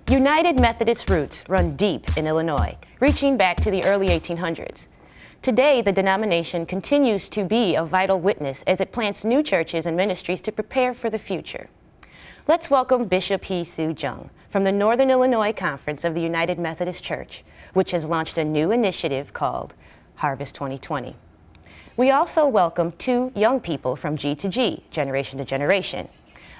United Methodist roots run deep in Illinois, reaching back to the early 1800s. Today, the denomination continues to be a vital witness as it plants new churches and ministries to prepare for the future. Let's welcome Bishop Hee-Soo Jung from the Northern Illinois Conference of the United Methodist Church, which has launched a new initiative called Harvest 2020. We also welcome two young people from G2G, Generation to Generation,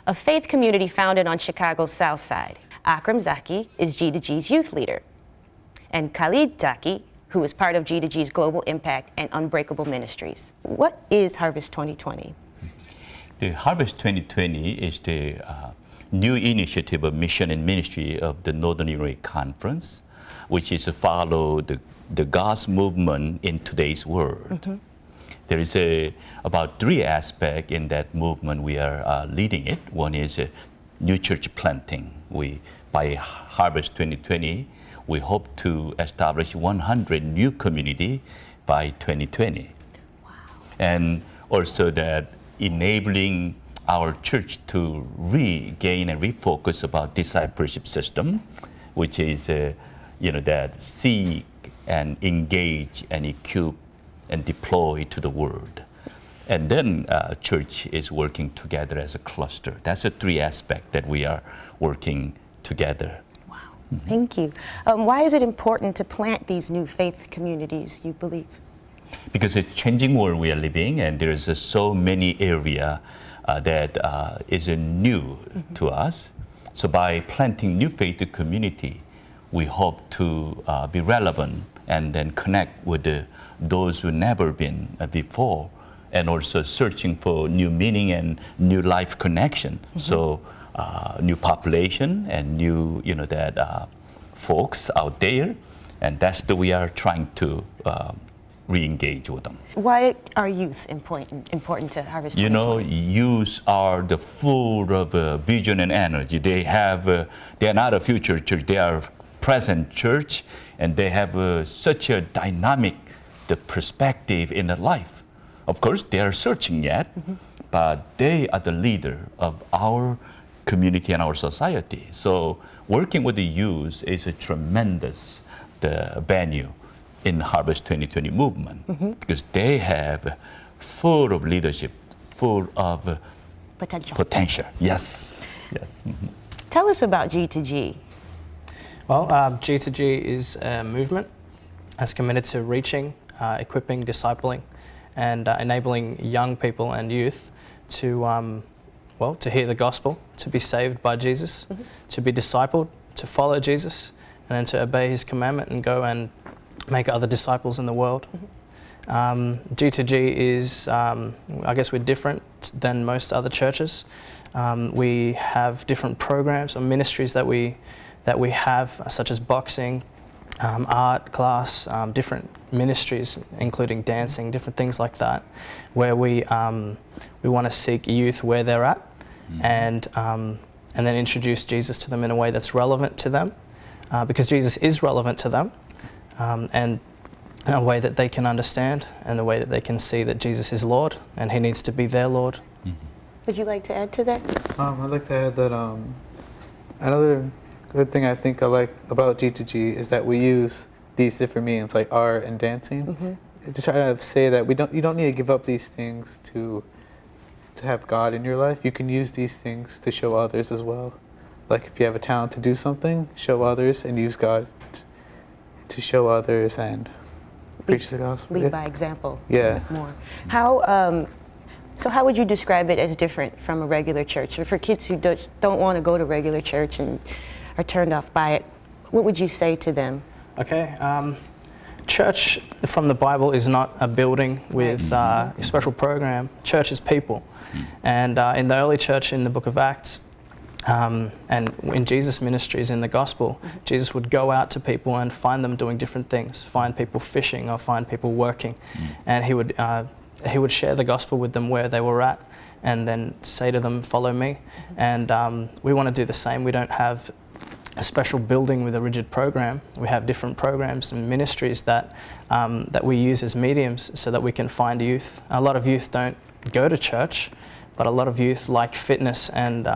a faith community founded on Chicago's South Side. Akram Zaki is G2G's youth leader, and Khalid Zaki, who is part of G2G's Global Impact and Unbreakable Ministries. What is Harvest 2020? The Harvest 2020 is the new initiative of mission and ministry of the Northern Illinois Conference, which is to follow the God's movement in today's world. Mm-hmm. There is about three aspects in that movement we are leading it. One is new church planting. By Harvest 2020, we hope to establish 100 new community by 2020. Wow. And also that enabling our church to regain and refocus about discipleship system, which is, that seek and engage and equip and deploy to the world. And then church is working together as a cluster. That's the three aspects that we are working together. Wow, mm-hmm. Thank you. Why is it important to plant these new faith communities, you believe? Because it's changing world we are living, and there's so many area that is new mm-hmm. to us. So by planting new faith community, we hope to be relevant and then connect with those who never been before, and also searching for new meaning and new life connection. Mm-hmm. So new population and new, folks out there, and that's the we are trying to re-engage with them. Why are youth important to Harvest 2020? Youth are the full of vision and energy. They are not a future church, they are present church, and they have such a dynamic perspective in their life. Of course, they are searching yet, mm-hmm. but they are the leader of our community and our society. So working with the youth is a tremendous venue in Harvest 2020 movement, mm-hmm. because they have full of leadership, full of potential. Yes. Mm-hmm. Tell us about G2G. Well, G2G is a movement that's committed to reaching, equipping, discipling, and enabling young people and youth to hear the gospel, to be saved by Jesus, mm-hmm. to be discipled, to follow Jesus, and then to obey his commandment and go and make other disciples in the world. Mm-hmm. G2G is, I guess we're different than most other churches. We have different programs or ministries that we have, such as boxing, art class, different ministries, including dancing, different things like that, where we want to seek youth where they're at, mm-hmm. and then introduce Jesus to them in a way that's relevant to them, because Jesus is relevant to them, and in a way that they can understand, and a way that they can see that Jesus is Lord, and he needs to be their Lord. Mm-hmm. Would you like to add to that? I'd like to add that another good thing I think I like about G2G is that we use these different mediums like art and dancing, mm-hmm. to try to say that you don't need to give up these things to have God in your life. You can use these things to show others as well. Like if you have a talent to do something, show others and use God to show others and preach the gospel. Lead by example. Yeah. More. How would you describe it as different from a regular church? Or for kids who don't want to go to regular church and are turned off by it, what would you say to them? Okay, church from the Bible is not a building with a special program. Church is people. And in the early church in the book of Acts, and in Jesus' ministries in the gospel, mm-hmm. Jesus would go out to people and find them doing different things, find people fishing or find people working. And he would share the gospel with them where they were at, and then say to them, follow me. Mm-hmm. And we want to do the same. We don't have a special building with a rigid program. We have different programs and ministries that we use as mediums so that we can find youth. A lot of youth don't go to church but a lot of youth like fitness and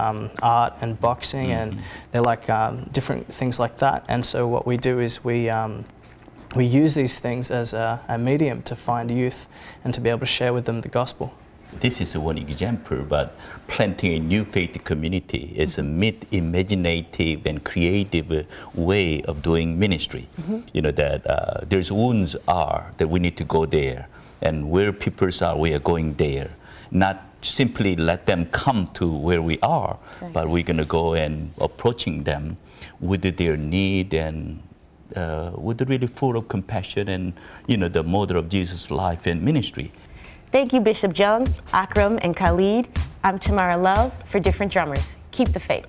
art and boxing, and they like different things like that. And so what we do is we use these things as a medium to find youth and to be able to share with them the gospel. This is one example, but planting a new faith community is a imaginative and creative way of doing ministry. You know, that there's wounds are that we need to go there, and where people are, we are going there. Not simply let them come to where we are, but we're going to go and approaching them with their need and with really full of compassion and, you know, the model of Jesus' life and ministry. Thank you, Bishop Jung, Akram, and Khalid. I'm Tamara Love for Different Drummers. Keep the faith.